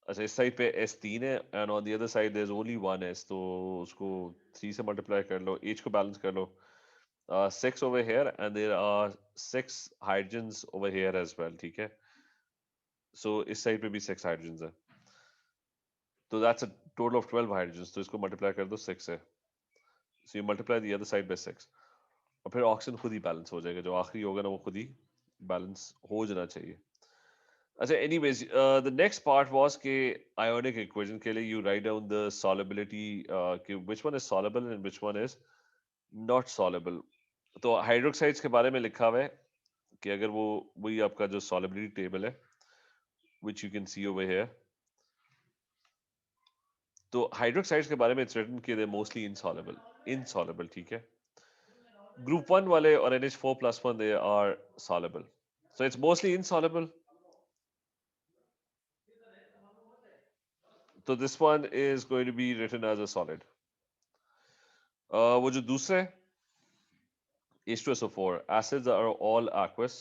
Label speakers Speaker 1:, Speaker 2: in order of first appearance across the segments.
Speaker 1: अच्छा इस साइड पे S3 है and on the other side there is only one S, तो उसको 3 से मल्टीप्लाई कर लो, H को बैलेंस कर लो. 6 over here and there are 6 hydrogens over here as well, ठीक है. So इस साइड पे भी 6 hydrogens है, तो that's a total of 12 hydrogens, तो इसको मल्टीप्लाई कर दो 6 से. So you multiply the other side by 6 और फिर ऑक्सीजन खुद ही बैलेंस हो जाएगा, जो आखिरी होगा ना वो खुद ही बैलेंस हो जाना चाहिए. अच्छा anyways the next part was के आयोनिक इक्वेशन के लिए you write down the solubility कि which one is soluble and which one is not soluble. तो हाइड्रोक्साइड्स के बारे में लिखा हुआ है कि अगर वो वही आपका जो सॉलेबिलिटी टेबल है which you can see over here. तो हाइड्रोक्साइड्स के बारे में इट्स रिटन कि दे मोस्टली इनसॉलेबल, इनसॉलेबल, ठीक है. ग्रुप 1 वाले और NH4+1 they are soluble, so it's mostly insoluble. So this one is going to be written as a solid. वो जो दूसरे H2SO4 acids are all aqueous,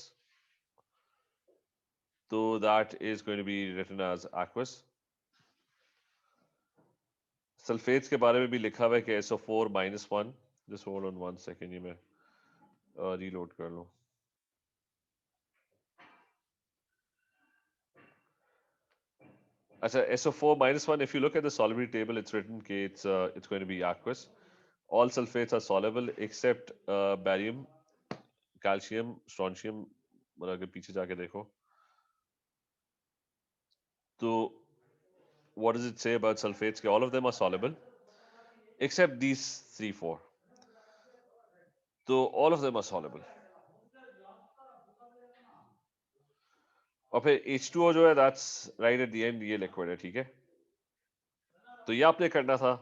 Speaker 1: so that is going to be written as aqueous. Sulphates के बारे में भी लिखा हुआ है कि SO4-1. Just hold on 1 second, ये मैं रीलोड कर लूं. अच्छा SO4-1, if you look at the solubility table, it's written कि it's going to be aqueous. All sulfates are soluble except barium, calcium, strontium. मतलब अगर पीछे जाके देखो तो what does it say about sulfates? कि all of them are soluble except these 3-4. तो all of them are soluble. और फिर H2O जो है that's right at the end, ये liquid है, ठीक है. तो ये आपने करना था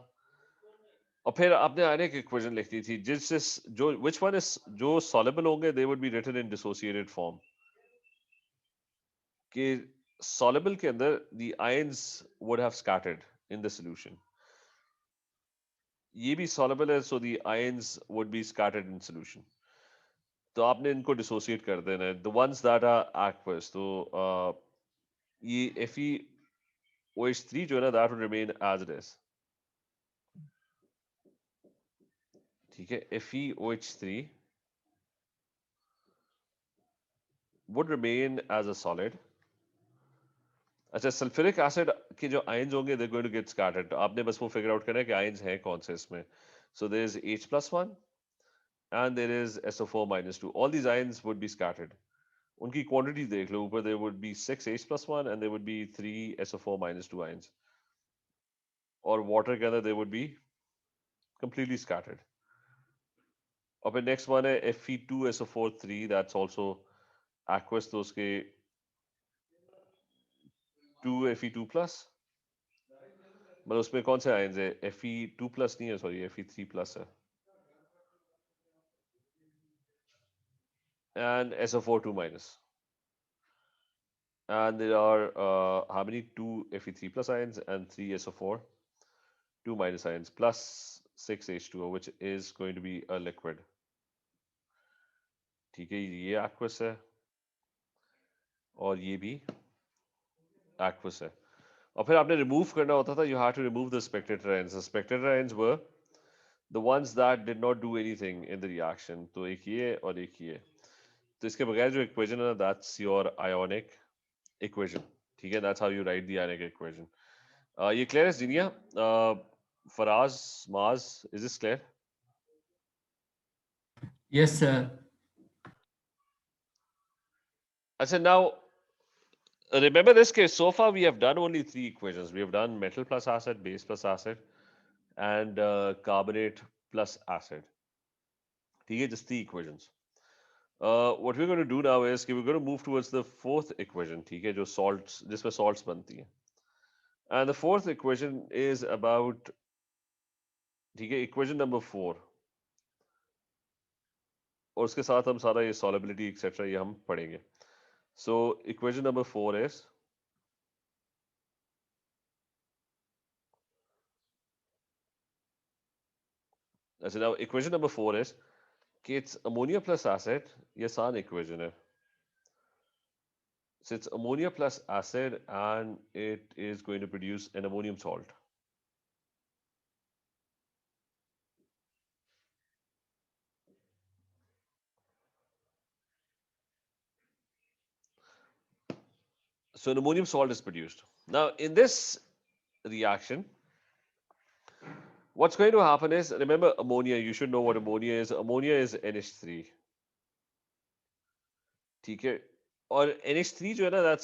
Speaker 1: और फिर आपने आने की इक्वेशन लिखनी थी जिस जो which one is जो soluble होंगे they would be written in dissociated form. कि soluble के अंदर the ions would have scattered in the solution. ये भी soluble है, so the ions would be scattered in solution. तो आपने इनको डिसोसिएट कर देना है. The ones that are aqueous, तो ये FeOH3 जो है ना that would remain as it is. ठीक है, FeOH3 would remain as a solid. अच्छा सल्फ्यूरिक एसिड के जो आयंस होंगे they're going to get scattered. तो आपने बस वो फिगर आउट करना है कि आयंस हैं कौन से इसमें. So there is H+1 and there is SO4-2. All these ions would be scattered. उनकी क्वांटिटी देख लो ऊपर, there would be 6 H+1 and there would be 3 SO4-2 ions. और वाटर के अंदर they would be completely scattered. और फिर next one है Fe2SO4 3, that's also aqueous, तो उसके 2Fe2+, मतलब उसमें कौन से आयंस है? Fe2+ नहीं है, सॉरी Fe3+ है, and SO4 2-, and there are how many 2 Fe3+ ions and 3 SO4 2- ions plus 6 H2O, which is going to be a liquid. ठीक है, ये aqueous है और ये भी aqueous है. और फिर आपने रिमूव करना होता था, you had to remove the spectator ions. The spectator ions were the ones that did not do anything in the reaction. तो एक ये और एक ये. तो इसके बगैर जो इक्वेशन है ना, that's your ionic equation. ठीक है, that's how you write the ionic equation. ये clear है जीनिया? Faraz, Maz, is this clear?
Speaker 2: Yes, sir.
Speaker 1: अच्छा, now remember this case. So far we have done only 3 equations. We have done metal plus acid, base plus acid, and carbonate plus acid. ठीक है, just 3 equations. What we're going to do now is we're going to move towards the fourth equation, ठीक है, जो salts, जिसमें salts बनती हैं. And the fourth equation is about, ठीक है, equation number 4. और उसके साथ हम सारा ये solubility etc ये हम पढ़ेंगे. So equation number 4 is, अच्छा now equation number 4 is कि it's ammonia plus acid. ये आसान equation है. So it's ammonia plus acid, and it is going to produce an ammonium salt. So an ammonium salt is produced. Now, in this reaction, what's going to happen is, remember ammonia, you should know what ammonia is. Ammonia is NH3. ठीक है? और NH3 जो है ना,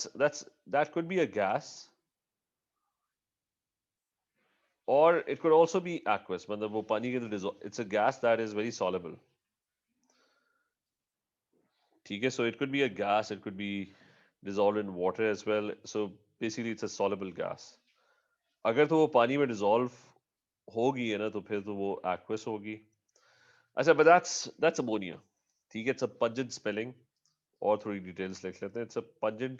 Speaker 1: that could be a gas, or it could also be aqueous. मतलब वो पानी के अंदर dissolve. It's a gas that is very soluble. ठीक है? So it could be a gas, it could be dissolved in water as well. So basically it's a soluble gas. अगर तो वो पानी में dissolve होगी है ना, तो फिर तो वो aqueous होगी. अच्छा, but that's ammonia. ठीक है? It's a pungent smelling, और थोड़ी डिटेल्स लिख लेते हैं. It's a pungent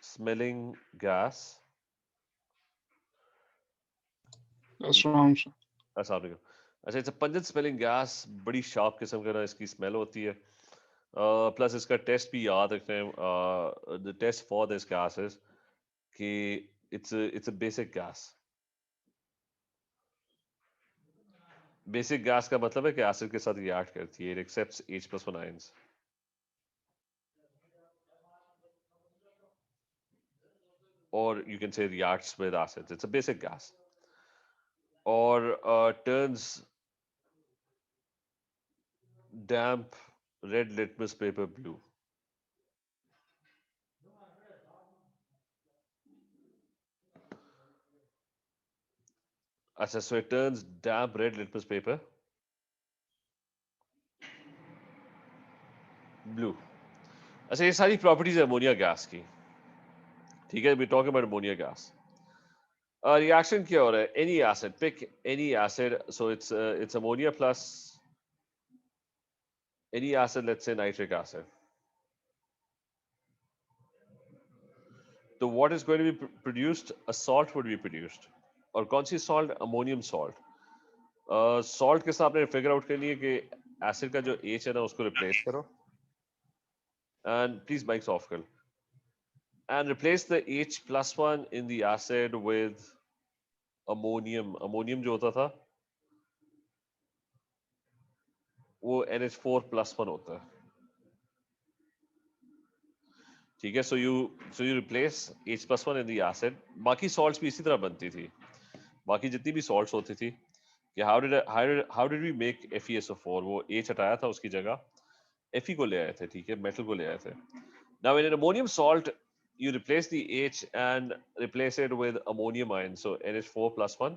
Speaker 1: smelling gas.
Speaker 2: अस्सलाम वालेकुम।
Speaker 1: अस्सलाम वालेकुम. अच्छा, it's a pungent smelling gas, बड़ी शार्प किस्म का ना इसकी स्मेल होती है. प्लस इसका टेस्ट भी याद रखते हैं. The test for this gas is कि it's a basic gas. Basic gas का मतलब है कि एसिड के साथ रिएक्ट करती है. It accepts H+1 ions. और you can say reacts with acids. It's a basic gas. और turns damp red litmus paper blue. अच्छा, so it turns damp red litmus paper blue. अच्छा, ये सारी प्रॉपर्टीज है अमोनिया गैस की. ठीक है? We talk about ammonia gas. Reaction क्या हो रहा है? Any acid, pick any acid. So it's ammonia plus any acid, let's say nitric acid. तो what is going to be produced? A salt would be produced. और कौन सी salt? Ammonium salt. Salt के साथ आपने फिगर आउट करनी है कि एसिड का जो H है ना, उसको रिप्लेस करो. एंड प्लीज माइक्स ऑफ कर. And replace the H+1 in the acid with ammonium. Ammonium जो होता था वो NH4+1 होता है. ठीक है? So you replace H+1 in the acid. बाकी सॉल्ट्स भी इसी तरह बनती थी. बाकी जितनी भी सॉल्ट्स होती थी कि how did we make FeSO4. वो H हटाया था, उसकी जगह Fe को ले आए थे. ठीक है? मेटल को ले आए थे. Now in an ammonium salt you replace the H and replace it with ammonium ion, so NH4+1.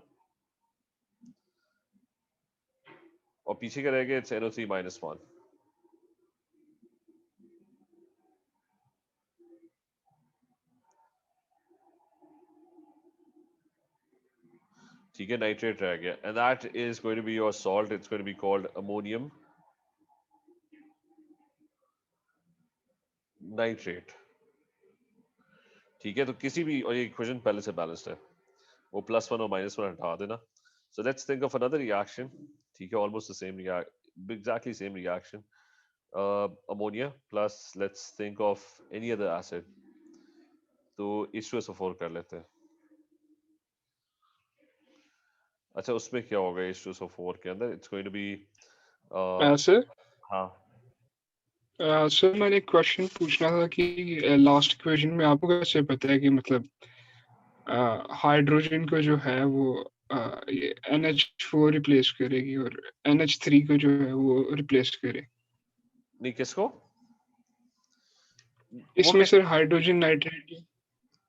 Speaker 1: और पीछे क्या रहेगा? It's NO3-1. ठीक है? नाइट्रेट रह गया. And that is going to be your salt. It's going to be called ammonium nitrate. ठीक है? तो किसी भी, और ये इक्वेशन पहले से बैलेंस्ड है, वो +1 और -1 हटा देना. So let's think of another reaction. ठीक है? Almost the same exactly same reaction. Ammonia plus, let's think of any other acid. तो H2SO4 कर लेते हैं. अच्छा, उसमें क्या होगा H2SO4 के अंदर? It's going to be
Speaker 2: ऐसे
Speaker 1: हाँ.
Speaker 2: सर मैंने एक क्वेश्चन पूछना था कि लास्ट इक्वेशन में आपको कैसे पता है कि मतलब हाइड्रोजन को जो है वो ये NH4 रिप्लेस करेगी और NH3 को जो है वो रिप्लेस करे?
Speaker 1: नहीं, किसको? वो
Speaker 2: इसमें सर हाइड्रोजन नाइट्रेट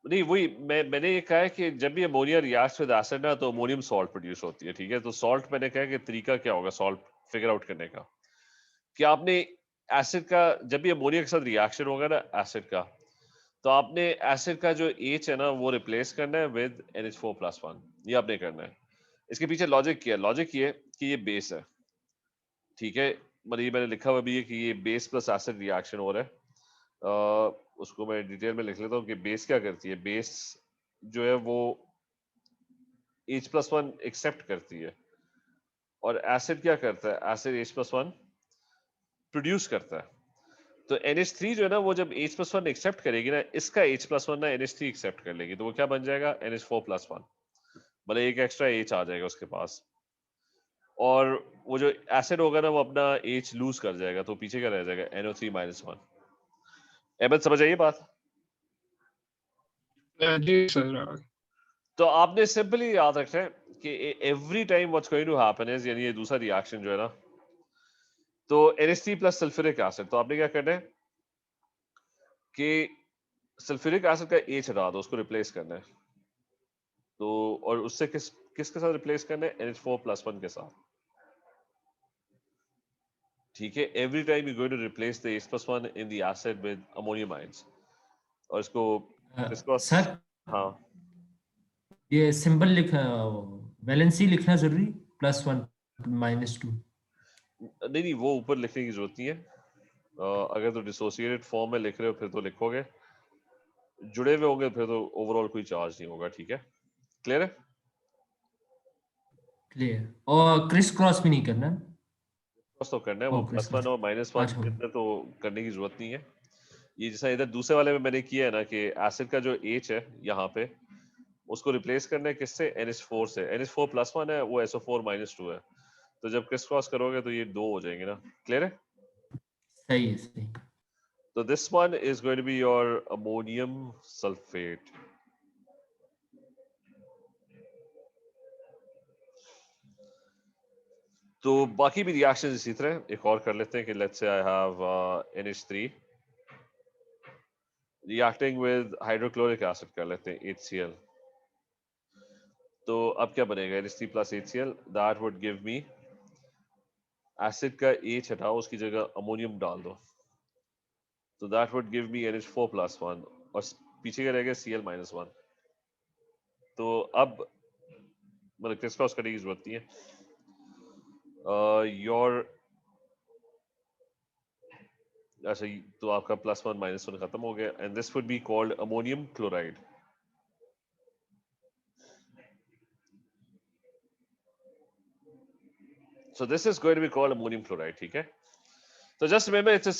Speaker 1: नहीं, वही मैंने ये कहा है कि जब भी अमोनिया रिएक्ट्स विद एसिड ना, तो अमोनियम सॉल्ट प्रोड्यूस होती है. ठीक है? तो सॉल्ट, मैंने कहा कि तरीका क्या होगा सॉल्ट फिगर आउट करने का, कि आपने एसिड का, जब भी अमोनिया के साथ रिएक्शन होगा ना एसिड का, तो आपने एसिड का जो H है ना, वो रिप्लेस करना है विद NH4+1. ये आपने करना है. इसके पीछे लॉजिक क्या है? लॉजिक ये कि ये बेस है. ठीक है? मतलब ये मैंने लिखा हुआ भी है कि ये बेस प्लस एसिड रिएक्शन हो रहा है. उसको मैं डिटेल में लिख लेता हूँ कि बेस क्या करती है. बेस जो है वो H+1 एक्सेप्ट करती है, और एसिड क्या करता है? एसिड H+1 प्रोड्यूस करता है. तो NH3 जो है ना वो जब H+1 एक्सेप्ट करेगी ना, इसका H+1 ना NH3 एक्सेप्ट कर लेगी, तो वो क्या बन जाएगा NH4+1, मतलब एक एक्स्ट्रा H आ जाएगा उसके पास। और वो जो एसिड होगा ना वो अपना H लूज कर जाएगा, तो पीछे क्या रह जाएगा NO3-1। अहमद समझ आई ये बात?
Speaker 2: जी सर।
Speaker 1: तो आपने सिंपली याद रखना है कि every time what's going to happen is, यानी ये दूसरा रिएक्शन जो है ना, तो NH3 प्लस सल्फ्यूरिक एसिड, तो आपने क्या करना है कि सल्फ्यूरिक एसिड का H हटा दो, उसको रिप्लेस करना है। तो और उससे किसके साथ रिप्लेस करना है NH4+1 के साथ। ठीक है, every time you going to replace the H+1 in the acid with ammonium ions, और इसको किसको
Speaker 3: सर
Speaker 1: हाँ
Speaker 3: ये सिंबल लिखना, वैलेंसी लिखना जरूरी, +1 -2।
Speaker 1: नहीं नहीं, वो ऊपर लिखने की जरूरत नहीं है। अगर तो डिसोसिएटेड फॉर्म में लिख रहे हो फिर तो लिखोगे, जुड़े हुए होंगे फिर तो ओवरऑल कोई चार्ज नहीं होगा। ठीक है, क्लियर है?
Speaker 3: क्लियर। और क्रिस क्रॉस भी नहीं करना।
Speaker 1: क्रॉस तो करना है, वो
Speaker 3: ओ क्रिस
Speaker 1: +1
Speaker 3: क्रॉस।
Speaker 1: और -1
Speaker 3: अच्छा।
Speaker 1: इतने तो करने की जरूरत नहीं है। ये जैसा इधर दूसरे वाले में मैंने किया है ना कि एसिड का जो H है यहाँ पे, उसको रिप्लेस करना है किससे, NH4 से। NH4+1 है, वो SO4-2 है, तो जब क्रिस क्रॉस करोगे तो ये दो हो जाएंगे ना। क्लियर है?
Speaker 3: सही है, सही।
Speaker 1: तो this one is going to be your ammonium sulphate. तो बाकी भी रिएक्शन इसी तरह एक और कर लेते हैं कि let's say I have NH3 reacting with hydrochloric acid, कर लेते हैं HCl। तो अब क्या बनेगा, NH3 plus HCl, that would give me, acid का H हटाओ, उसकी जगह अमोनियम डाल दो, तो that would give me NH4+1, और पीछे क्या रहेगा Cl-1। तो अब मतलब क्रिस क्रॉस करने की जरूरत नहीं है। योर अच्छा, तो आपका +1 - 1 खत्म हो गया, and this would be called ammonium chloride. So this is going to be called ammonium chloride. ठीक है, तो just remember it's a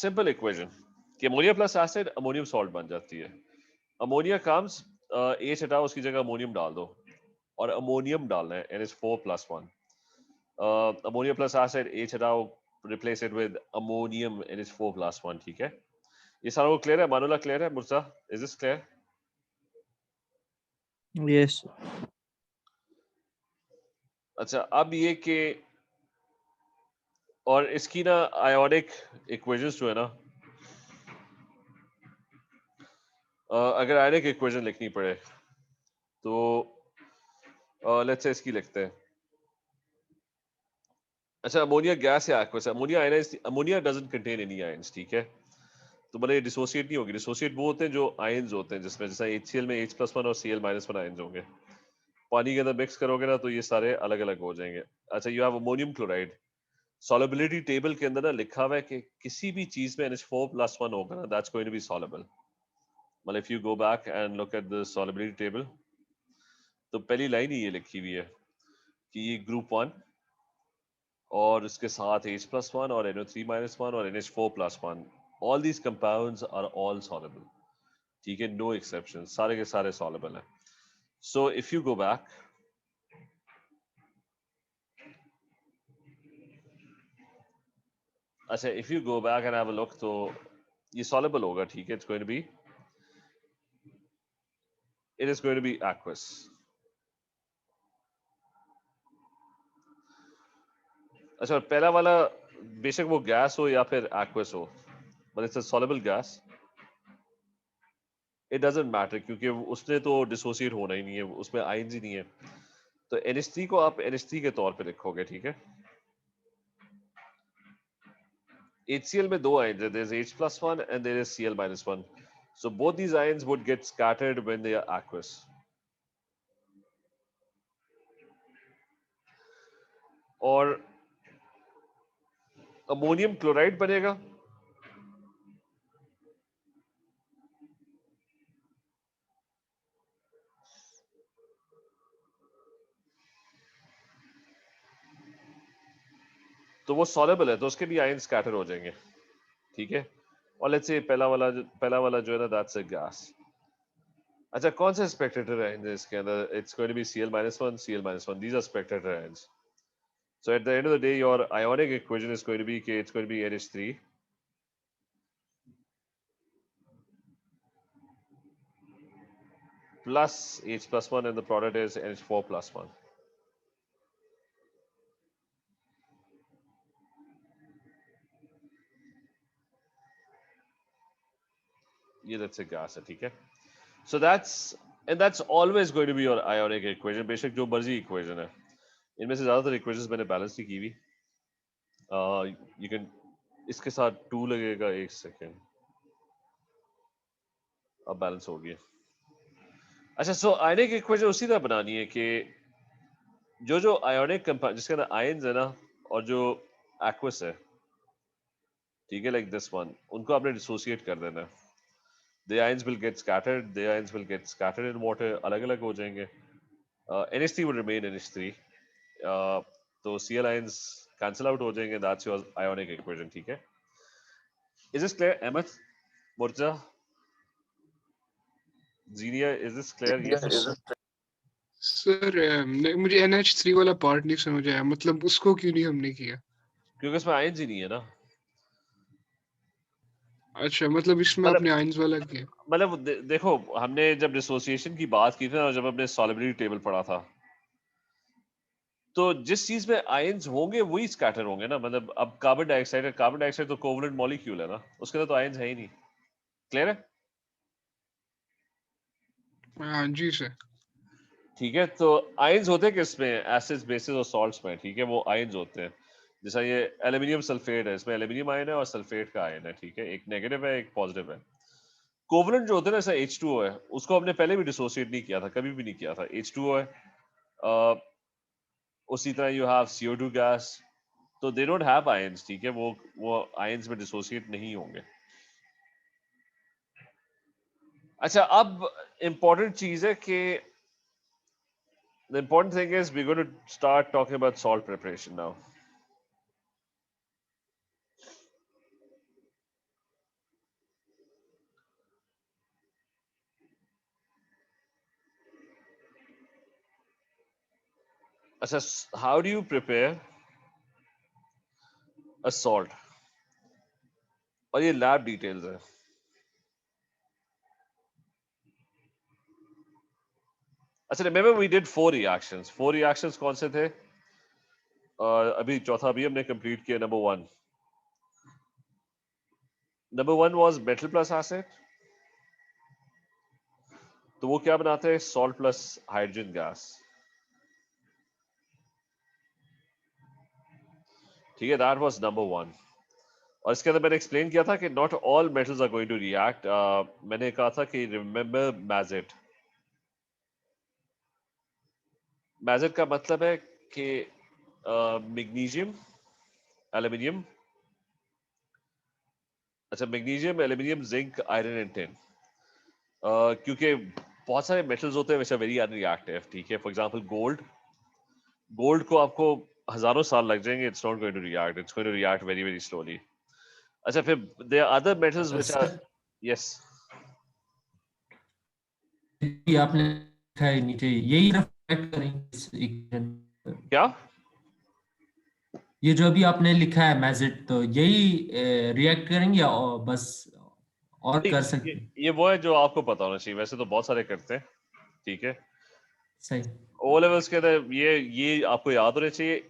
Speaker 1: simple equation कि ammonia plus acid ammonium salt बन जाती है। अमोनिया कम्स, H हटाओ, उसकी जगह अमोनियम डाल दो, और अमोनियम डालना है NH4+1। Ammonia plus acid H हटाओ, replace it with ammonium NH4+1। ठीक है, ये सारा वो क्लियर है? मानुला क्लियर है? मुर्जा, इज दिस क्लियर?
Speaker 4: यस।
Speaker 1: अच्छा, अब ये कि और इसकी ना आयोनिक इक्वेशंस जो है ना, अगर आयोनिक इक्वेशन लिखनी पड़े तो लेट्स से इसकी लिखते हैं। अच्छा, अमोनिया गैस या aqueous, ammonia ionise, ammonia doesn't contain any ions. ठीक है, तो मतलब ये डिसोसिएट नहीं होगी। डिसोसिएट वो होते हैं जो आयंस होते हैं, जिसमें जैसा HCl में H+1 और Cl-1 आयंस होंगे, पानी के अंदर मिक्स करोगे ना तो ये सारे अलग अलग हो जाएंगे। अच्छा, you have ammonium chloride, solubility table के अंदर ना लिखा हुआ है कि किसी भी चीज में NH4+1 होगा ना, that's going to be soluble. मतलब if you go back and look at the solubility table, तो पहली लाइन ही ये लिखी हुई है कि ये ग्रुप 1 और इसके साथ H+1 और NO3-1 और NH4+1, all these compounds are all soluble. ठीक है, नो एक्सेप्शन, सारे के सारे सॉल्युबल हैं। So if you go back, अच्छा if you go back and have a look, तो ये सॉल्युबल होगा। ठीक है, it's going to be, it is going to be aqueous. अच्छा, पहला वाला बेशक वो गैस हो या फिर एक्वस हो, but it's a soluble gas, it doesn't matter, क्योंकि उसने तो डिसोसिएट होना ही नहीं है, उसमें आयंस ही नहीं है। तो NH3 को आप NH3 के तौर पे लिखोगे। ठीक है, HCl में दो ions, there is H+1 and there is Cl-1. So both these ions would get scattered when they are aqueous. और अमोनियम क्लोराइड बनेगा, तो वो सॉल्युबल है, तो उसके भी आयन स्कैटर हो जाएंगे। ठीक है, और लेट्स से पहला वाला जो है ना, दैट्स अ गैस. अच्छा, कौन सा स्पेक्ट्रेटर है इसके अंदर? It's going to be Cl-1, Cl-1. These are spectrator ions. So at the end of the day, your ionic equation is going to be K. It's going to be NH3 plus H plus 1, and the product is NH4 plus 1. ये that's a gas है, ठीक है? So that's always going to be your ionic equation. बेशक जो मर्जी equation है, इनमें से ज्यादातर equations मैंने balance नहीं की हुई. You can इसके साथ 2 लगेगा, 1 सेकेंड, अब बैलेंस हो गया. अच्छा, सो आयनिक इक्वेशन उसी तरह बनानी है कि जो आयोनिक कंपाउंड जिसके अंदर आयंस है ना, और जो एक्वस है, ठीक है, लाइक दिस वन, उनको आपने डिसोसिएट कर देना. The ions will get scattered. The ions will get scattered in water. अलग-अलग हो जाएंगे. NH3 would remain NH3. तो Cl ions cancel out हो जाएंगे. That's your ionic equation. ठीक है? Is this clear, Ahmed? Murja? Zenia, is this clear? Yes.
Speaker 2: Sir मुझे NH3 वाला पार्ट नहीं समझ आया, मतलब उसको क्यों नहीं हमने किया?
Speaker 1: क्योंकि उसमें आयंस ही नहीं है ना.
Speaker 2: अच्छा, मतलब इसमें
Speaker 1: मतलब
Speaker 2: आपने आयंस वाला किया.
Speaker 1: मतलब देखो, हमने जब डिसोसिएशन की बात की थी ना, जब हमने सॉलिबिलिटी टेबल पढ़ा था, तो जिस चीज में आयंस होंगे वही स्कैटर होंगे ना. मतलब अब कार्बन डाइऑक्साइड तो कोवलेंट मॉलिक्यूल है ना, उसके अंदर तो आयंस है ही नहीं. क्लियर है?
Speaker 2: हाँ जी सर.
Speaker 1: ठीक है, तो आयंस होते हैं किसमें? एसिड्स, बेसिस और सॉल्ट्स में. ठीक है, वो आयंस होते हैं. जैसा ये एल्यूमिनियम सल्फेट है, इसमें एल्यूमिनियम आयन है और सल्फेट का आयन है. ठीक है, एक नेगेटिव है, एक पॉजिटिव है. कोवलेंट जो होते हैं ना, जैसा H2O है, उसको हमने पहले भी डिसोसिएट नहीं किया था, कभी भी नहीं किया था. H2O है. अ, उसी तरह यू हैव CO2 गैस. तो दे डोंट हैव आयंस. ठीक है, वो आयंस में डिसोसिएट नहीं होंगे. अच्छा, अब इंपॉर्टेंट चीज है कि the important thing is we're going to start talking about salt preparation now. अच्छा, how do you prepare a salt? और ये lab details है. अच्छा, remember we did 4 reactions. 4 reactions कौन से थे? अभी चौथा भी हमने कंप्लीट किया. Number 1 was metal plus acid. तो वो क्या बनाते हैं? Salt plus hydrogen gas. ठीक है, that was number 1. और इसके अंदर मैंने एक्सप्लेन किया था कि not all metals are going to react. मैंने कहा था कि remember mazet. mazet का मतलब है कि मैग्नीशियम, एल्यूमिनियम, अच्छा magnesium, aluminium, zinc, iron and tin. क्योंकि बहुत सारे मेटल्स होते हैं वैसे वेरी अनरिएक्टिव. ठीक है, फॉर एग्जांपल गोल्ड को आपको हजारों साल लग जाएंगे. It's not going to react. It's going to react very very slowly. अच्छा, फिर there are other metals which are.
Speaker 3: Sir,
Speaker 1: yes.
Speaker 3: ये आपने लिखा है नीचे, यही रिफ्लेक्ट करेंगे इस इक्वेशन पर.
Speaker 1: क्या?
Speaker 3: ये जो अभी आपने लिखा है मैजिट, तो यही रिएक्ट करेंगे या बस और कर सकते हैं?
Speaker 1: ये वो है जो आपको पता होना चाहिए. वैसे तो बहुत सारे करते हैं. ठीक है,
Speaker 3: सही.
Speaker 1: ओ लेवल्स के अंदर ये आपको याद होने चाहिए.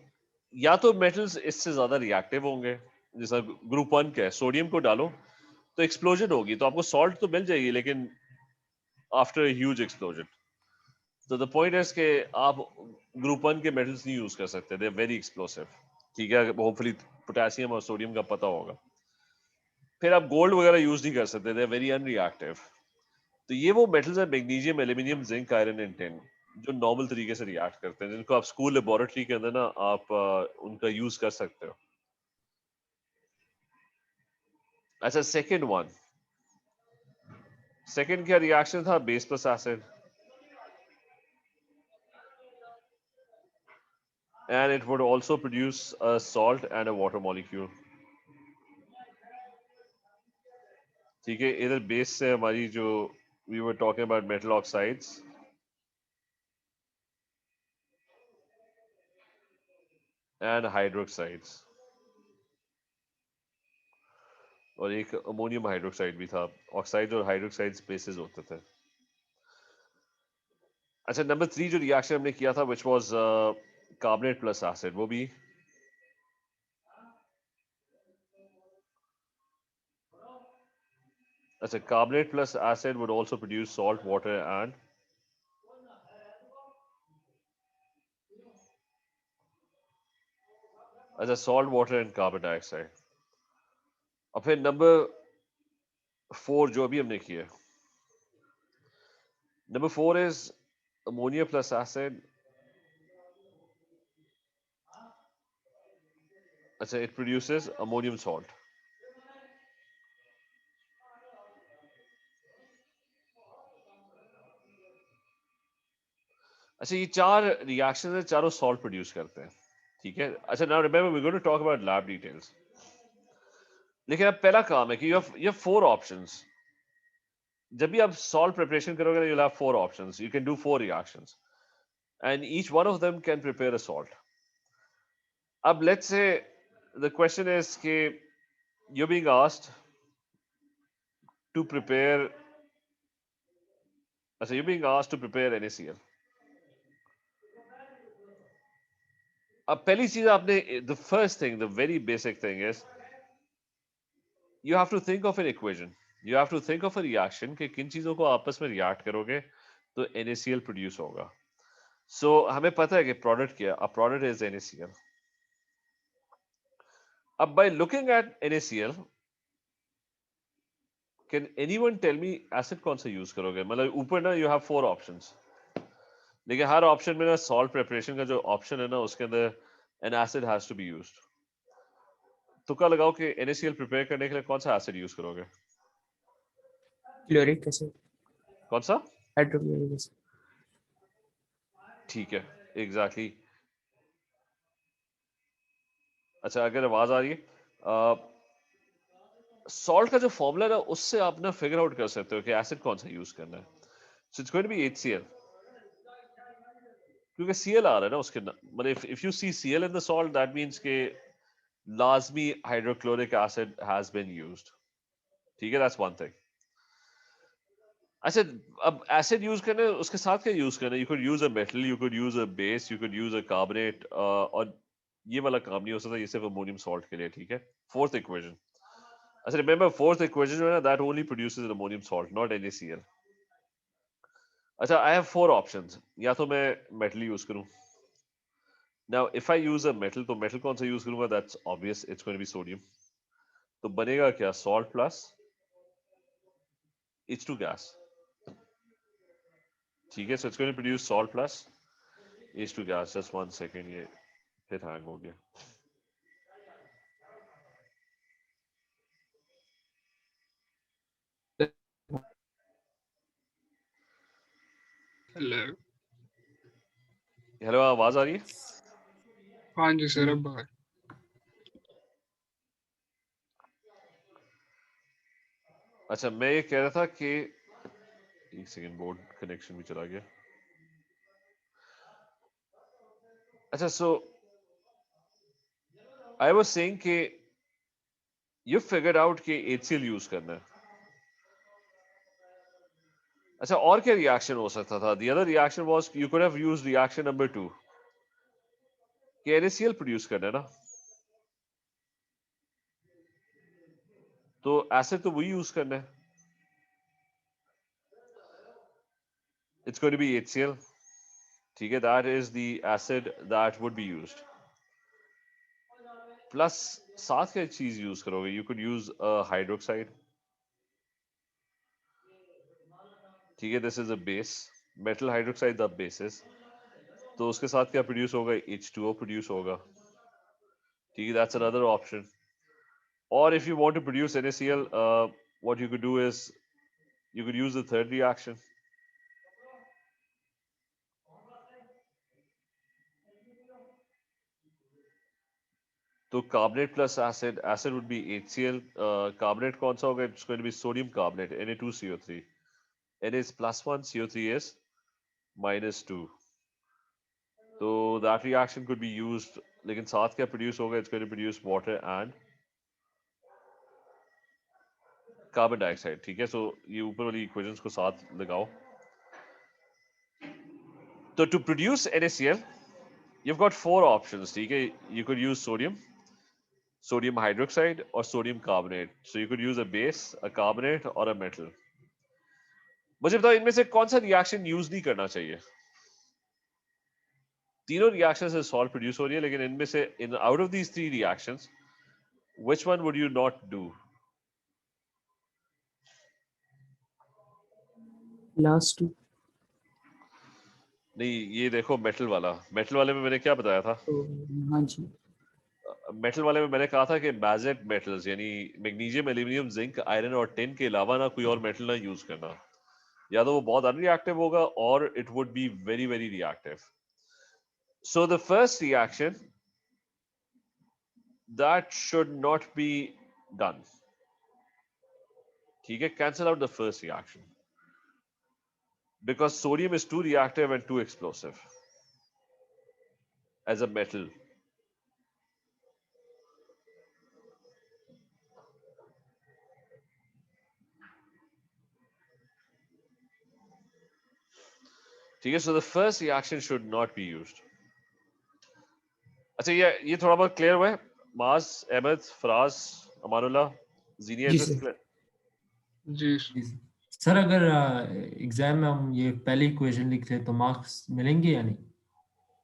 Speaker 1: या तो मेटल्स इससे ज्यादा रिएक्टिव होंगे. जैसा ग्रुप 1 का है, सोडियम को डालो तो एक्सप्लोजन होगी, तो आपको सॉल्ट तो मिल जाएगी, लेकिन आफ्टर ह्यूज एक्सप्लोजन. तो द पॉइंट है कि आप ग्रुप 1 के मेटल्स नहीं यूज कर सकते. They are very explosive. ठीक है, होपफुली पोटेशियम और सोडियम का पता होगा. फिर आप गोल्ड वगैरह यूज नहीं कर सकते. They are very unreactive. तो ये वो मेटल्स हैं, magnesium, aluminium, zinc, iron and tin, जो नॉर्मल तरीके से रिएक्ट करते हैं, जिनको आप स्कूल लेबोरेटरी के अंदर ना आप उनका यूज कर सकते हो. अच्छा, सेकंड क्या रिएक्शन था? Base plus acid. And it would also produce a salt and a water molecule. ठीक है, इधर बेस से हमारी जो we were talking about metal oxides and hydroxides, और एक अमोनियम हाइड्रोक्साइड भी था. ऑक्साइड और हाइड्रोक्साइड्स बेसिस होते थे. अच्छा, नंबर 3 जो रिएक्शन हमने किया था which was carbonate plus acid, वो भी अच्छा, carbonate plus acid would also produce salt, water and अच्छा, salt, water and carbon dioxide. और फिर नंबर 4 जो अभी हमने किया, number 4 is ammonia plus acid. अच्छा, it produces ammonium salt. अच्छा, ये चार रिएक्शन है, चारों सॉल्ट प्रोड्यूस करते हैं. ठीक है. अच्छा, now remember we going to talk about lab details. लेकिन अब पहला काम है कि यू हैव 4 ऑप्शंस. जब भी आप सॉल्ट प्रिपरेशन करोगे ना, you have 4 options. You can do 4 reactions and each one of them can prepare a salt. अब let's say the question is कि you're being asked to prepare, अच्छा, you're being asked to prepare NaCl. अब पहली चीज आपने, the first thing, the very basic thing is you have to think of an equation. You have to think of a reaction कि किन चीजों को आपस में रिएक्ट करोगे तो NaCl प्रोड्यूस होगा. So हमें पता है कि प्रोडक्ट क्या, a product is NaCl. अब by looking at NaCl, can anyone tell me acid कौन सा यूज करोगे? मतलब ऊपर ना you have 4 ऑप्शंस, लेकिन हर ऑप्शन में ना सॉल्ट प्रिपरेशन का जो ऑप्शन है ना उसके अंदर an acid has to be used. तुक्का लगाओ कि NaCl प्रिपेयर करने के लिए कौन सा एसिड यूज करोगे?
Speaker 4: क्लोरिक एसिड,
Speaker 1: कौन सा?
Speaker 4: Hydrochloric acid.
Speaker 1: ठीक है, एग्जैक्टली. अच्छा, अगर आवाज आ रही है, सॉल्ट का जो फॉर्मूला है उससे आप ना फिगर आउट कर सकते हो कि एसिड कौन सा यूज करना है. So it's going to be HCl, क्योंकि Cl आ रहा है ना उसके, मतलब if you see Cl in the salt that means के लाजमी hydrochloric acid has been used. ठीक है, दैट्स वन थिंग. अच्छा, अब एसिड यूज करना है, उसके साथ क्या यूज करना है? You could use a metal, you could use a base, you could use a carbonate, और ये वाला काम नहीं हो सकता, ये सिर्फ अमोनियम सॉल्ट के लिए. ठीक है. फोर्थ इक्वेशन, अच्छा रिमेंबर, फोर्थ इक्वेशन जो है ना that only produces ammonium salt, not NaCl. अच्छा, आई हैव 4 ऑप्शंस. या तो मैं मेटल यूज करूं. Now if I use a metal, तो मेटल कौन सा यूज करूंगा? That's obvious, it's going to be sodium. तो बनेगा क्या? Salt plus H2 gas. ठीक है. So it's going to produce salt plus H2 gas. Just one second, ये फिर हैंग हो गया.
Speaker 2: हेलो.
Speaker 1: हेलो, आवाज आ रही है?
Speaker 2: हाँ जी सर, अब बाहर.
Speaker 1: अच्छा, मैं ये कह रहा था कि एक सेकेंड, बोर्ड कनेक्शन भी चला गया. अच्छा, सो आई वाज सेइंग कि यू फिगर्ड आउट कि HCl यूज करना है. अच्छा, और क्या रिएक्शन हो सकता था? The other reaction was you could have used reaction number 2 कि NaCl प्रोड्यूस करना है ना, तो एसिड तो वही यूज करना है. It's going to be HCl. ठीक है, that is the acid that would be used. Plus साथ क्या चीज यूज करोगे? You could use hydroxide. ठीक है, this is a base. Metal hydroxide the basis. तो उसके साथ क्या प्रोड्यूस होगा? H2O प्रोड्यूस होगा. ठीक है, दैट्स अनदर ऑप्शन. और if you want to produce NaCl, what you could do is you could use the third reaction. तो carbonate plus acid, acid would be HCl. Carbonate कौन सा होगा? It's going to be sodium carbonate, Na2CO3. Na is +1, CO3 is -2. So that reaction could be used, लेकिन साथ क्या produce होगा? It's going to produce water and carbon dioxide. ठीक है? So ये ऊपर वाली equations को साथ लगाओ. So to produce NaCl, you've got 4 options. ठीक है? You could use sodium hydroxide or sodium carbonate. So you could use a base, a carbonate or a metal. मुझे बताओ इनमें से कौन सा रिएक्शन यूज नहीं करना चाहिए? तीनों रिएक्शन से सॉल्ट प्रोड्यूस हो रही है, लेकिन इनमें से इन out of these 3 reactions which one would you not do?
Speaker 4: Last two.
Speaker 1: नहीं, ये देखो मेटल वाले में मैंने क्या बताया था?
Speaker 4: हाँ जी,
Speaker 1: मेटल वाले में मैंने कहा था कि मैजेट मेटल्स यानी मैग्नीशियम, एल्यूमिनियम, जिंक, आयरन और टिन के अलावा ना कोई और मेटल ना यूज करना, या तो वो बहुत अनरिएक्टिव होगा और it would be very very reactive. So the first reaction that should not be done. ठीक है? Cancel out the first reaction because sodium is too reactive and too explosive as a metal. ठीक है? So the first reaction should not be used. अच्छा, ये थोड़ा बहुत clear हुआ है? मास, अहमद, फराज, अमानुल्लाह, जीनिया,
Speaker 4: जी
Speaker 1: is this
Speaker 4: सर।
Speaker 1: clear?
Speaker 2: जी
Speaker 3: सर अगर एग्जाम में हम ये पहली इक्वेशन लिख ले तो मार्क्स मिलेंगे या नहीं?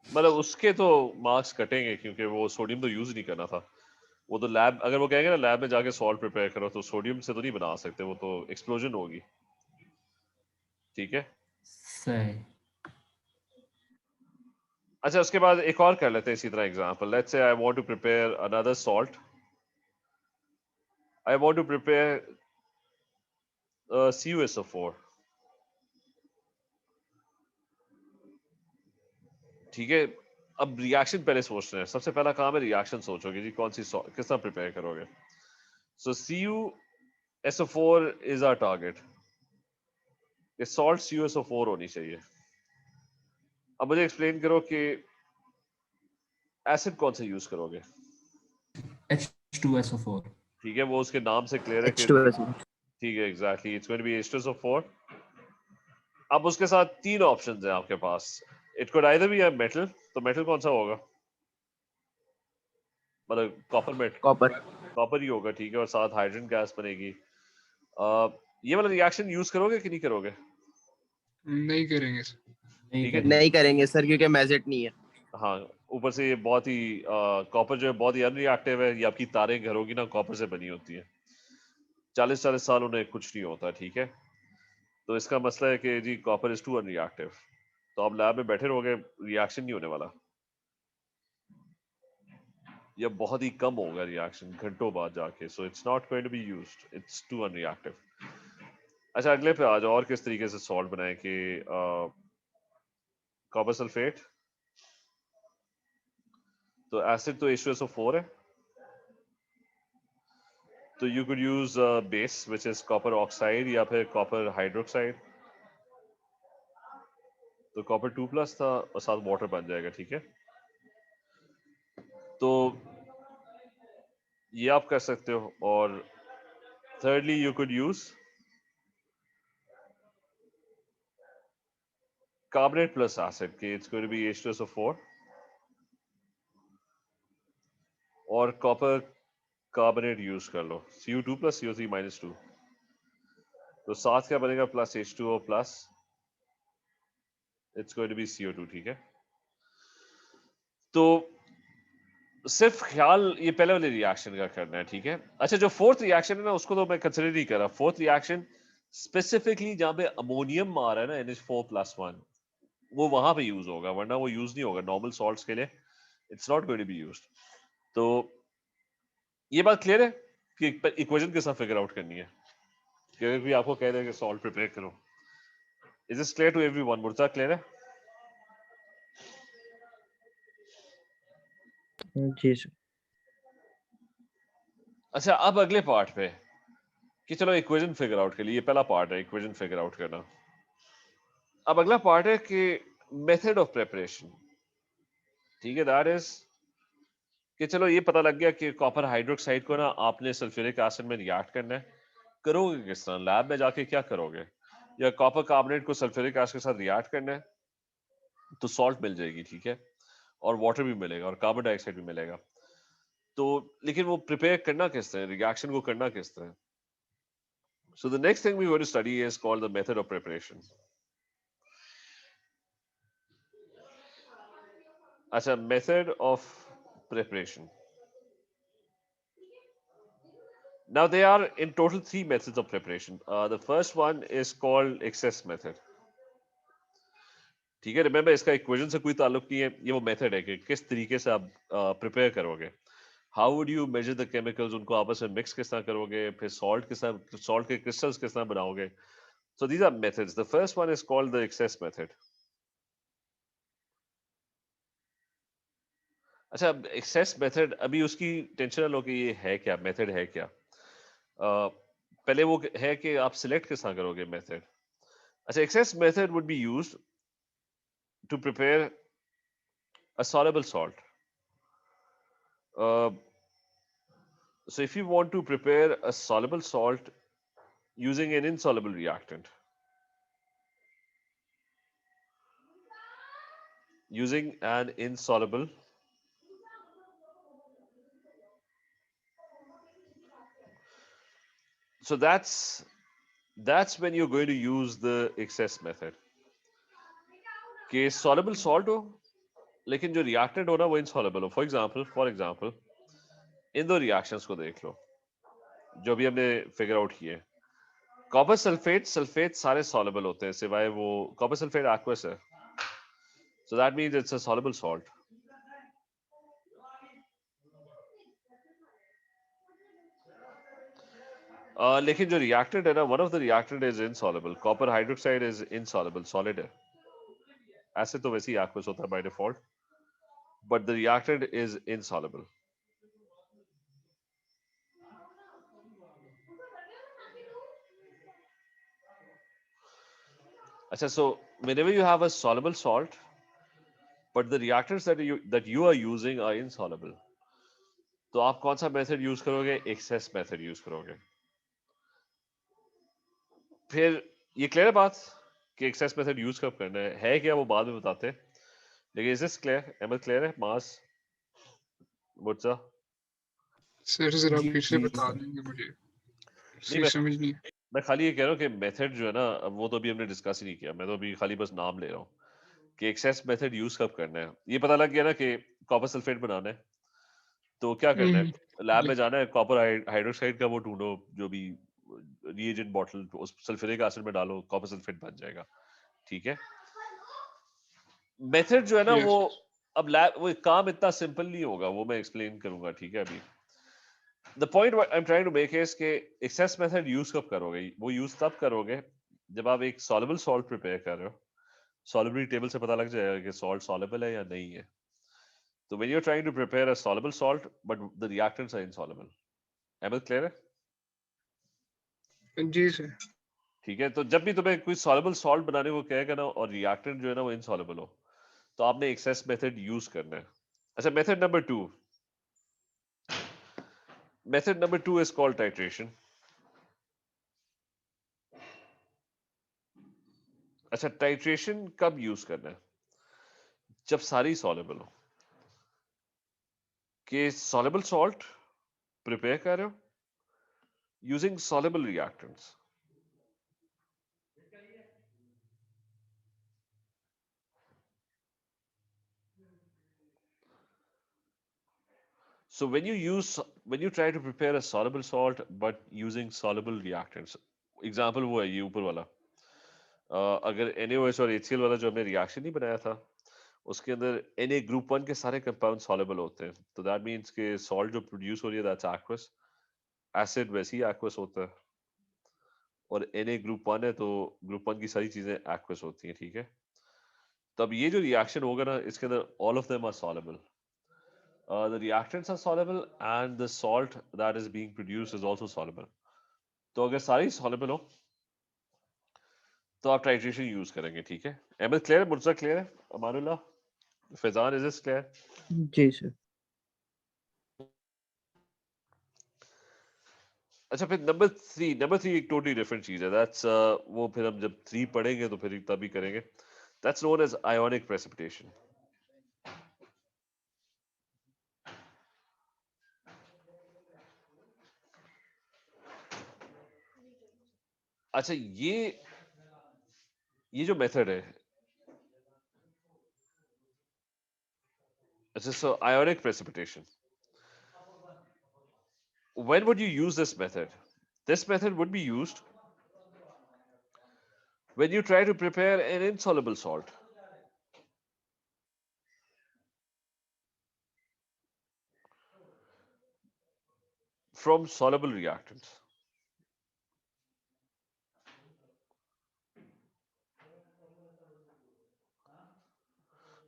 Speaker 1: मतलब उसके तो मार्क्स कटेंगे क्योंकि वो सोडियम तो यूज नहीं करना था. वो तो लैब, अगर वो कहेंगे ना लैब में जाके सॉल्ट प्रिपेयर करो, तो सोडियम से तो नहीं बना सकते, वो तो एक्सप्लोजन होगी. ठीक है?
Speaker 3: सही.
Speaker 1: अच्छा, उसके बाद एक और कर लेते हैं इसी तरह example. Let's say I want to prepare another salt. I want to prepare CuSO4. ठीक है? अब रिएक्शन पहले सोचते हैं. सबसे पहला काम है रिएक्शन सोचोगे जी, कौन सी किस तरह प्रिपेयर करोगे. सो CuSO4 इज आवर टारगेट. ये सॉल्ट CuSO4 होनी चाहिए. अब मुझे एक्सप्लेन करो कि एसिड कौन सा यूज करोगे.
Speaker 3: H2SO4.
Speaker 1: ठीक है? वो उसके नाम से क्लियर है कि
Speaker 4: H2SO4।
Speaker 1: ठीक है, exactly, it's going to be H2SO4. अब उसके साथ 3 ऑप्शंस हैं आपके पास. It could either be a metal. तो मेटल कौन सा होगा? मतलब
Speaker 4: कॉपर।
Speaker 1: कॉपर ही होगा. ठीक है? और साथ हाइड्रोजन गैस बनेगी. ये वाला रिएक्शन यूज करोगे कि नहीं करोगे?
Speaker 2: नहीं करेंगे सर।
Speaker 3: नहीं
Speaker 1: ठीक है?
Speaker 3: करेंगे.
Speaker 4: नहीं करेंगे सर, क्योंकि मैजेट नहीं है।
Speaker 1: हाँ, ऊपर से ये बहुत ही कॉपर जो है बहुत ही अनरिएक्टिव है. ये आपकी तारें घरों की ना कॉपर से बनी होती है. 40-40 साल उन्हें कुछ नहीं होता. ठीक है? तो इसका मसला है कि जी कॉपर इज टू अनरिएक्टिव. तो आप लैब में बैठे रहोगे, रिएक्शन नहीं होने वाला, या बहुत ही कम होगा रिएक्शन घंटों बाद जाके. So it's not going to be used, it's too unreactive. अच्छा, अगले पे आ जाओ. और किस तरीके से सॉल्ट बनाए कि कॉपर सल्फेट. तो एसिड तो H2SO4 है. तो you could use base which is copper oxide या फिर कॉपर हाइड्रोक्साइड. तो कॉपर 2+ था और साथ वाटर बन जाएगा. ठीक है? तो ये आप कर सकते हो. और thirdly you could use carbonate plus acid. Okay, it's going to be H2SO4 और copper carbonate use कर लो. Cu2 plus CO3 minus 2. तो साथ क्या बनेगा? plus H2O plus it's going to be CO2. ठीक है? तो सिर्फ ख्याल ये पहले वाले रिएक्शन का करना है. ठीक है? अच्छा, जो फोर्थ रिएक्शन है ना उसको तो मैं कंसिडर नहीं कर रहा. फोर्थ रिएक्शन स्पेसिफिकली जहां पे अमोनियम आ रहा है ना NH4+1, वो वहां पे यूज होगा, वरना वो यूज नहीं होगा नॉर्मल सॉल्ट्स के लिए. It's not going to be used. तो ये बात क्लियर है कि इक्वेशन किस तरह फिगर आउट करनी है. कि अगर कोई आपको कह दे कि सॉल्ट प्रिपेयर करो, is this clear to everyone? मुर्ता क्लियर है?
Speaker 4: जी सर।
Speaker 1: अच्छा, अब अगले पार्ट पे कि चलो इक्वेशन फिगर आउट के लिए, ये पहला पार्ट है इक्वेशन फिगर आउट करना। अब अगला पार्ट है कि मेथड ऑफ प्रिपरेशन। ठीक है, दैट इज कि चलो ये पता लग गया कि कॉपर हाइड्रोक्साइड को ना आपने सल्फ्यूरिक एसिड में रिएक्ट करना है। करोगे किस तरह? लैब में जाके क्या करोगे? या कॉपर कार्बोनेट को सल्फ्यूरिक एसिड के साथ रिएक्ट करना है तो सॉल्ट मिल जाएगी, ठीक है, और वाटर भी मिलेगा और कार्बन डाइऑक्साइड भी मिलेगा। तो लेकिन वो प्रिपेयर करना किस तरह, रिएक्शन को करना किस तरह? So the next thing we want to study is called the method of preparation. Achha, method of preparation. Now there are in total 3 methods of preparation. The first one is called excess method. ठीक है, remember इसका equation से कोई ताल्लुक नहीं है, ये वो मेथड है कि किस तरीके से आप प्रिपेयर करोगे। How would you measure the chemicals, उनको आपस में मिक्स किस तरह करोगे, फिर सॉल्ट किस तरह, सॉल्ट के क्रिस्टल्स किस तरह बनाओगे। So these are methods. The first one is called the excess method. अच्छा, एक्सेस मेथड, अभी उसकी टेंशन ना लो कि ये है क्या, मेथड है क्या। पहले वो है कि आप सिलेक्ट किस तरह करोगे मेथड। अच्छा, excess method would be used to prepare a soluble salt. Uh, so if you want to prepare a soluble salt using an insoluble reactant, so that's when you're going to use the excess method. कि soluble salt हो लेकिन जो reactant हो ना वो insoluble हो। for example इन दो reactions को देख लो जो भी हमने figure out किए। कॉपर सल्फेट सारे soluble होते हैं सिवाय वो कॉपर सल्फेट aqueous है, so that means it's a soluble salt. लेकिन जो reactant है ना, one of the reactant is insoluble. Copper hydroxide is insoluble, solid है। ऐसे तो वैसे ही aqueous होता है by default, but the reactant is insoluble. अच्छा, so whenever you have a soluble salt, but the reactants that you are using are insoluble, तो आप कौन सा मेथड यूज करोगे? एक्सेस मेथड यूज करोगे। फिर ये क्लियर बात कि एक्सेस मेथड यूज कब करना है क्या वो बाद में बताते हैं, लेकिन is this clear? ML clear है? मास मुर्जा
Speaker 2: सर जरा
Speaker 3: जी
Speaker 2: फिर से
Speaker 3: जी
Speaker 2: बता
Speaker 3: सर।
Speaker 2: देंगे मुझे,
Speaker 1: नहीं,
Speaker 2: सही समझ नहीं।
Speaker 1: मैं खाली ये कह रहा हूँ कि मेथड जो है ना, अब वो तो अभी हमने डिस्कस ही नहीं किया, मैं तो अभी खाली बस नाम ले रहा हूँ कि एक्सेस मेथड यूज कब करना है। ये पता लग गया ना कि कॉपर सल्फेट बनाना है तो क्या करना है, लैब में जाना है, कॉपर हाइड्रोक्साइड का वो ढूंढो, जो भी रिएजेंट बॉटल, उस सल्फ्यूरिक एसिड में डालो, कॉपर सल्फेट बन जाएगा, ठीक है। मेथड जो है ना वो,
Speaker 2: यस
Speaker 1: अब लैब वो काम इतना सिंपल नहीं होगा, वो मैं एक्सप्लेन करूंगा, ठीक है। अभी the point I am trying to make is कि एक्सेस मेथड यूज कब करोगे? वो यूज तब करोगे जब आप एक सॉल्युबल सॉल्ट प्रिपेयर कर रहे हो। सॉल्युबिलिटी टेबल से पता लग जाएगा कि सॉल्ट सॉल्युबल है या नहीं है। तो when you are trying to prepare a soluble salt but the reactants are insoluble. एम एल क्लियर है?
Speaker 2: जी सर।
Speaker 1: ठीक है, तो जब भी तुम्हें कोई सॉल्युबल सॉल्ट बनाने को कहेगा ना और रिएक्टेंट जो है ना वो इनसॉल्युबल हो, तो आपने एक्सेस मेथड यूज करना है। अच्छा, method number two is called titration. अच्छा, टाइट्रेशन कब यूज करना है? जब सारी सॉल्युबल हो, कि सॉल्युबल सॉल्ट प्रिपेयर कर रहे हो using soluble reactants. So when you try to prepare a soluble salt but using soluble reactants, example वो है ये ऊपर वाला। अगर NaOH और HCl वाला जो हमने रिएक्शन नहीं बनाया था, उसके अंदर Na ग्रुप 1 के सारे कंपाउंड सॉल्युबल होते हैं, तो दैट मींस कि सॉल्ट जो प्रोड्यूस हो रही है दैट्स एक्वस। एसिड वैसे ही एक्वस होता है, और Na ग्रुप 1 है तो ग्रुप 1 की सारी चीजें एक्वस होती हैं, ठीक है। तो अब ये जो रिएक्शन होगा ना, इसके अंदर all of them are soluble. the reactants are soluble and the salt that is being produced is also soluble. तो अगर सारी soluble हो तो आप titration यूज करेंगे, ठीक है? अहमद क्लियर है? मुर्जा क्लियर है? Amanullah, Faizan, is this clear?
Speaker 4: जी सर।
Speaker 1: अच्छा, फिर नंबर 3 एक टोटली डिफरेंट चीज है। दैट्स वो फिर हम जब 3 पढ़ेंगे तो फिर तभी करेंगे। That's known as ionic precipitation. अच्छा, ये जो मेथड है, अच्छा, so ionic precipitation, when would you use this method? This method would be used when you try to prepare an insoluble salt. From soluble reactants.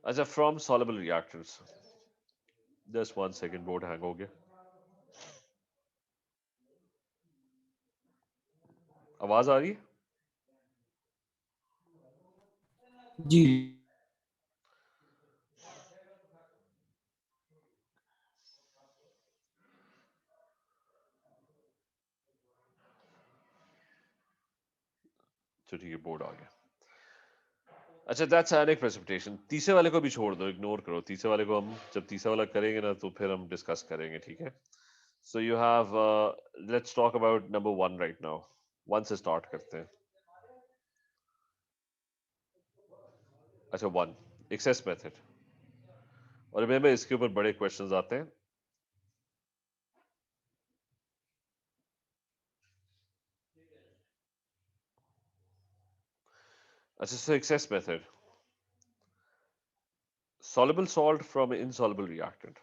Speaker 1: अच्छा, from soluble reactants. Just 1 second, board hang हो गया। आवाज आ रही है?
Speaker 4: जी
Speaker 1: तो ठीक है, board आ गया। अच्छा, दैट्स आयोनिक प्रेसिपिटेशन। तीसरे वाले को भी छोड़ दो, इग्नोर करो। तीसरे वाले को हम जब तीसरा वाला करेंगे ना तो फिर हम डिस्कस करेंगे, ठीक है? So you have, let's talk about number 1 right now. 1 से स्टार्ट करते हैं। अच्छा, 1 एक्सेस मेथड। और रिमेंबर, इसके ऊपर बड़े क्वेश्चंस आते हैं। अच्छा, so excess method. Soluble salt from insoluble reactant.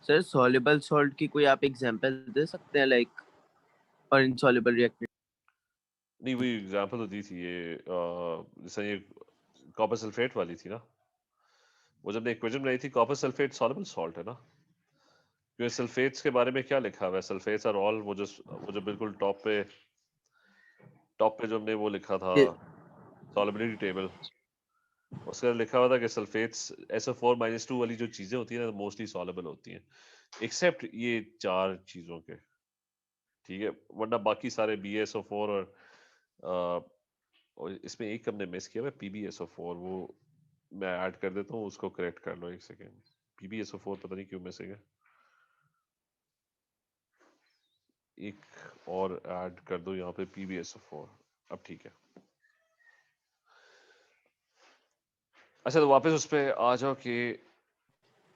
Speaker 4: Sir, soluble salt की कोई आप एग्जांपल दे सकते हैं, लाइक और इनसॉल्युबल रिएक्टेंट?
Speaker 1: नहीं, वही एग्जांपल तो दी थी ये, जैसे ये कॉपर सल्फेट वाली थी ना। वो जब इक्वेशन बनाई थी, कॉपर सल्फेट सॉल्युबल सॉल्ट है ना। क्योंकि सल्फेट्स के बारे में क्या लिखा हुआ है? सल्फेट्स आर ऑल, वो जो बिल्कुल टॉप पे जो हमने वो लिखा था सॉल्युबिलिटी टेबल, उसका लिखा हुआ था कि सल्फेट्स SO4-2 वाली जो चीजें होती है ना, मोस्टली सॉल्युबल होती हैं, एक्सेप्ट ये 4 चीजों के, ठीक है? वरना बाकी सारे BaSO4 और इसमें एक हमने मिस किया है, PbSO4। वो मैं ऐड कर देता हूँ, उसको करेक्ट कर लो 1 सेकेंड। PbSO4 पता नहीं क्यों मिसिंग है। एक और ऐड कर दो यहाँ पे, PbSO4। अब ठीक है। अच्छा, तो वापस उस पर आ जाओ कि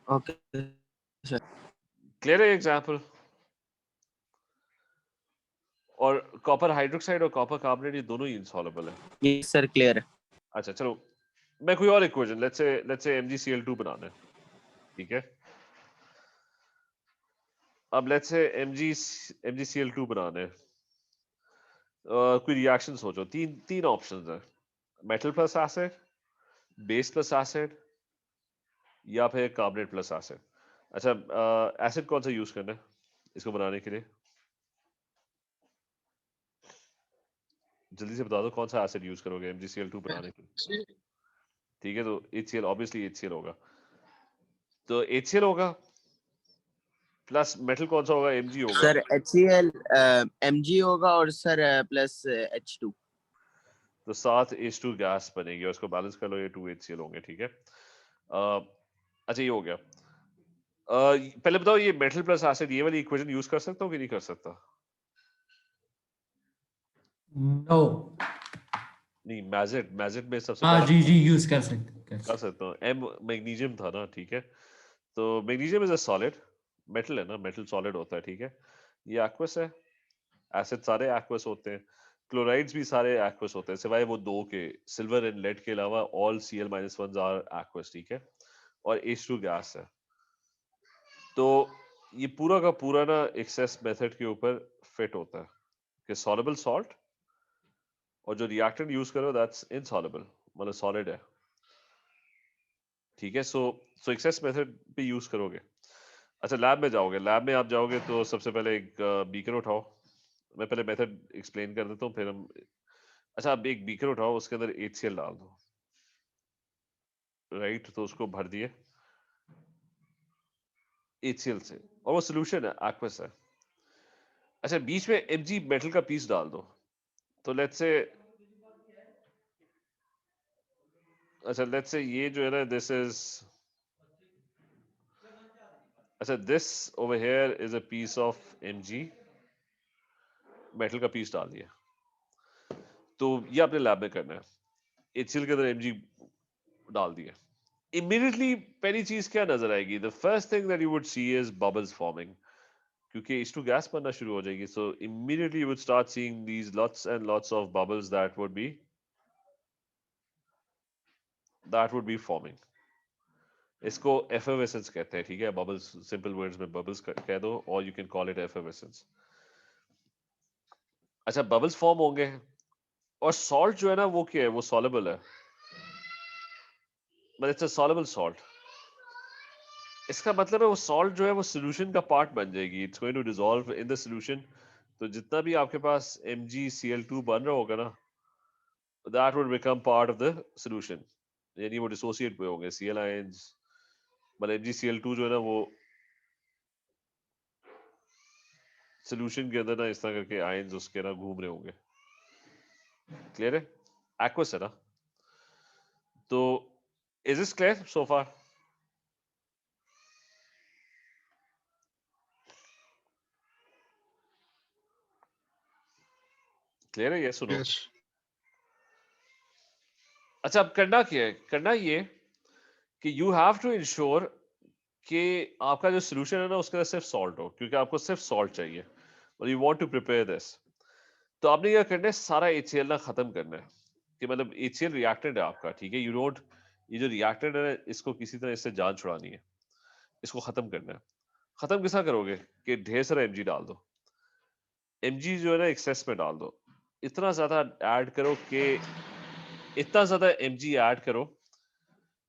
Speaker 4: ओके सर।
Speaker 1: क्लियर है एग्जाम्पल? और कॉपर हाइड्रोक्साइड और कॉपर कार्बोनेट ये दोनों ही इनसॉल्युबल है।
Speaker 4: ये सर क्लियर है।
Speaker 1: अच्छा, चलो मैं कोई और इक्वेशन, लेट्स से MgCl2 बनाना है, ठीक है? अब लेट्स से MgCl2 बनाना है। कोई रिएक्शन सोचो। तीन ऑप्शंस है, metal plus acid, base plus acid, या फिर कार्बोनेट प्लस एसिड। अच्छा, एसिड कौन सा यूज करना है इसको बनाने के लिए? जल्दी से बता दो, कौन सा एसिड यूज करोगे MgCl2 बनाने के लिए? ठीक है, तो HCl, ऑब्वियसली HCl होगा। तो HCl होगा प्लस मेटल कौन सा होगा? Mg होगा।
Speaker 4: सर HCl Mg होगा और सर प्लस H2।
Speaker 1: तो 7 H2 गैस बनेगी और इसको बैलेंस कर लो, ये 2 HCl होंगे, ठीक है? अच्छा, ये हो गया। पहले बताओ, ये मेटल प्लस एसिड ये वाली इक्वेशन यूज कर सकता हूँ कि नहीं कर सकता?
Speaker 3: नो।
Speaker 1: नहीं, मैजिक में सबसे
Speaker 3: हाँ
Speaker 1: पहले
Speaker 3: जी यूज कर सकते
Speaker 1: कर सकता हूँ। M मैग्नीशियम था ना, ठीक है? तो magnesium is a solid, metal है ना, मेटल सॉलिड होता है, ठीक है? ये एक्वस है, एसिड सारे एक्वस होते हैं, क्लोराइड्स भी सारे एक्वस होते हैं सिवाय वो दो के, सिल्वर एंड लेड के अलावा ऑल Cl-1s आर एक्वस, ठीक है? और H2 गैस है। तो ये पूरा का पूरा ना एक्सेस मेथड के ऊपर फिट होता है कि सॉल्युबल सॉल्ट और जो रिएक्टेंट यूज करो दैट्स इनसॉल्युबल, मतलब सॉलिड है, ठीक है। सो एक्सेस मेथड पे यूज करोगे। अच्छा, लैब में जाओगे, लैब में आप जाओगे तो सबसे पहले एक बीकर उठाओ। मैं पहले मेथड एक्सप्लेन कर देता हूँ फिर हम। अच्छा, आप एक बीकर उठाओ, उसके अंदर HCl डाल दो, राइट। तो उसको भर दिए HCl से, और वो सोल्यूशन है, एक्वस है। अच्छा, बीच में Mg मेटल का पीस डाल दो। तो लेट्स से, अच्छा लेट्स से ये जो है ना, दिस इज, अच्छा this over here is a piece of Mg, metal का पीस डाल दिया। तो ये आपने लैब में करना है। HCl के अंदर Mg डाल दिया। इमीडिएटली पहली चीज क्या नजर आएगी? The first thing that you would see is bubbles forming, क्योंकि H2 गैस बनना शुरू हो जाएगी। सो immediately you would start seeing these lots and lots of bubbles that would be forming. इसको एफर्वेसेंस कहते हैं, ठीक है। बबल्स, सिंपल वर्ड्स में बबल्स कह दो, और यू कैन कॉल इट एफर्वेसेंस। अच्छा, बबल्स फॉर्म होंगे, और सॉल्ट जो है ना वो क्या है? वो सॉल्युबल है, but it's a soluble salt. इसका मतलब है वो सॉल्ट जो है वो सोल्यूशन का पार्ट बन जाएगी, it's going to dissolve in the solution. तो जितना भी आपके पास MgCl2 बन रहा होगा ना, that would become part of the solution, यानी वो डिसोसिएट हुए होंगे Cl आयंस। मतलब MgCl2 जो है ना वो सोल्यूशन के अंदर ना इस तरह करके आयंस उसके ना घूम रहे होंगे। क्लियर है? एक्वस है ना। तो is this clear so far? Clear है? यस सुनो।
Speaker 2: यस
Speaker 1: अच्छा, अब करना क्या है? करना ये कि यू हैव टू इंश्योर कि आपका जो सोल्यूशन है ना उसके अंदर सिर्फ सॉल्ट हो, क्योंकि आपको सिर्फ सॉल्ट चाहिए और you want to prepare this. तो आपने क्या करना है, सारा HCl ना खत्म करना है, कि मतलब HCl रिएक्टेंट है आपका, ठीक है। यू डोंट, ये जो रिएक्टेंट है ना, इसको किसी तरह इससे जान छुड़ानी है, इसको खत्म करना है। खत्म किसा करोगे कि ढेर सारा Mg डाल दो। Mg जो है ना एक्सेस में डाल दो, इतना ज्यादा ऐड करो कि, इतना ज्यादा Mg ऐड करो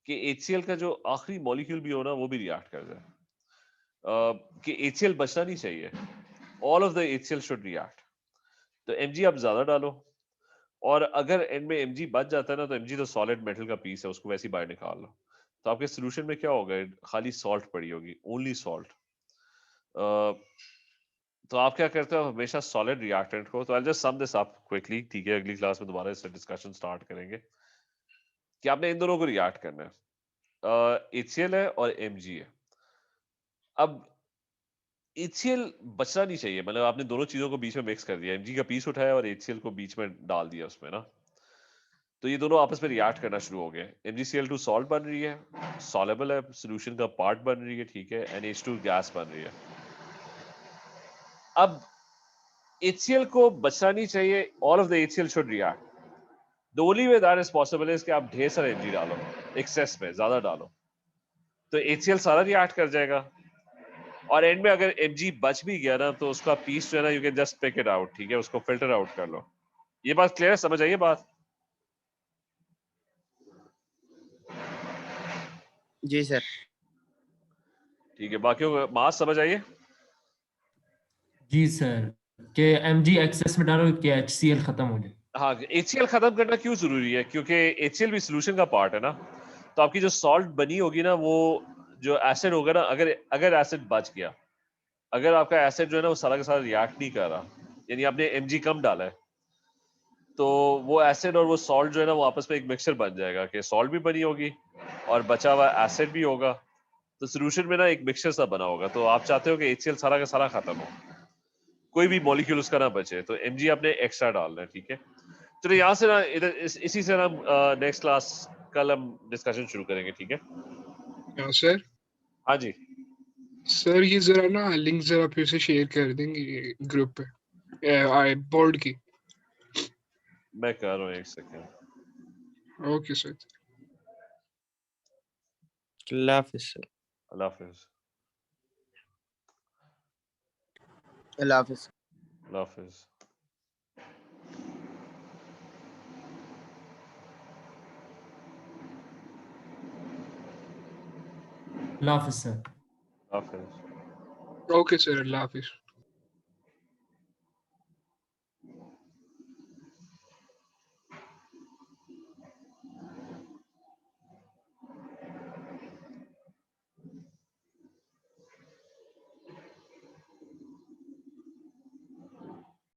Speaker 1: कि HCl का जो आखिरी मॉलिक्यूल भी हो ना वो भी रिएक्ट कर जाए। कि HCl बचना नहीं चाहिए, all of the HCl should react. तो Mg आप ज्यादा डालो, और अगर एंड में Mg बच जाता है ना, तो Mg तो सॉलिड मेटल का पीस है, उसको वैसे ही बाहर निकाल लो। तो आपके सोल्यूशन में क्या होगा? खाली सॉल्ट पड़ी होगी, ओनली सॉल्ट। तो आप क्या करते हो हमेशा सॉलिड रिएक्टेंट को? तो I just sum this up quickly, ठीक है। अगली क्लास में दोबारा इससे डिस्कशन स्टार्ट करेंगे कि आपने इन दोनों को रिएक्ट करना है। HCl है और Mg है। अब HCl बचना नहीं चाहिए, मतलब आपने दोनों चीजों को बीच में मिक्स कर दिया, Mg का पीस उठाया और HCl को बीच में डाल दिया उसमें ना। तो ये दोनों आपस में रिएक्ट करना शुरू हो गए। MgCl2 सॉल्ट बन रही है, सॉल्युबल है, सॉल्यूशन का पार्ट बन रही है, ठीक है। NH2 गैस बन रही है। अब HCl को बचना नहीं चाहिए, all of the HCl should react. The only way that is possible is कि आप ढेर सारे Mg डालो, एक्सेस में ज्यादा डालो, तो HCl सारा रिएक्ट कर जाएगा। और एंड में अगर Mg बच भी गया ना, तो उसका पीस जो है ना, you can just pick it out, ठीक है। उसको फिल्टर आउट कर लो। ये बात क्लियर है? समझ आइए बात?
Speaker 4: जी सर।
Speaker 1: ठीक है, बाकियों को बात समझ आइए।
Speaker 3: जी सर, के Mg एक्सेस में डालो कि HCl खत्म हो जाए।
Speaker 1: हाँ, HCl खत्म करना क्यों जरूरी है? क्योंकि HCl भी सोल्यूशन का पार्ट है ना। तो आपकी जो सॉल्ट बनी होगी ना, वो जो एसिड होगा ना, अगर अगर एसिड बच गया, अगर आपका एसिड जो है ना वो सारा का सारा रिएक्ट नहीं कर रहा, यानी आपने Mg कम डाला है, तो वो एसिड और वो सॉल्ट जो है ना वो आपस में एक मिक्सचर बन जाएगा, कि सॉल्ट भी बनी होगी और बचा हुआ एसिड भी होगा। तो सोल्यूशन में ना एक मिक्सचर सा बना होगा। तो आप चाहते हो कि HCl सारा का सारा खत्म हो, कोई भी मॉलिक्यूल उसका ना बचे, तो Mg आपने एक्स्ट्रा डालना है, ठीक है। चलो यहाँ से ना इधर इसी से ना नेक्स्ट क्लास कल हम डिस्कशन शुरू करेंगे, ठीक है।
Speaker 2: हाँ सर।
Speaker 1: हाँ जी।
Speaker 2: सर ये जरा ना लिंक जरा फिर से शेयर कर देंगे ग्रुप पे, आई बोर्ड की।
Speaker 1: मैं कर रहा हूँ, एक सेकेंड।
Speaker 2: Okay sir.
Speaker 4: अल्लाह हाफिज़ सर।
Speaker 1: अल्लाह हाफिज।
Speaker 4: अल्लाह हाफिज।
Speaker 1: अल्लाह हाफिज।
Speaker 3: अल्लाह हाफिज सर।
Speaker 1: अल्लाह हाफिज।
Speaker 2: ओके सर, अल्लाह हाफिज।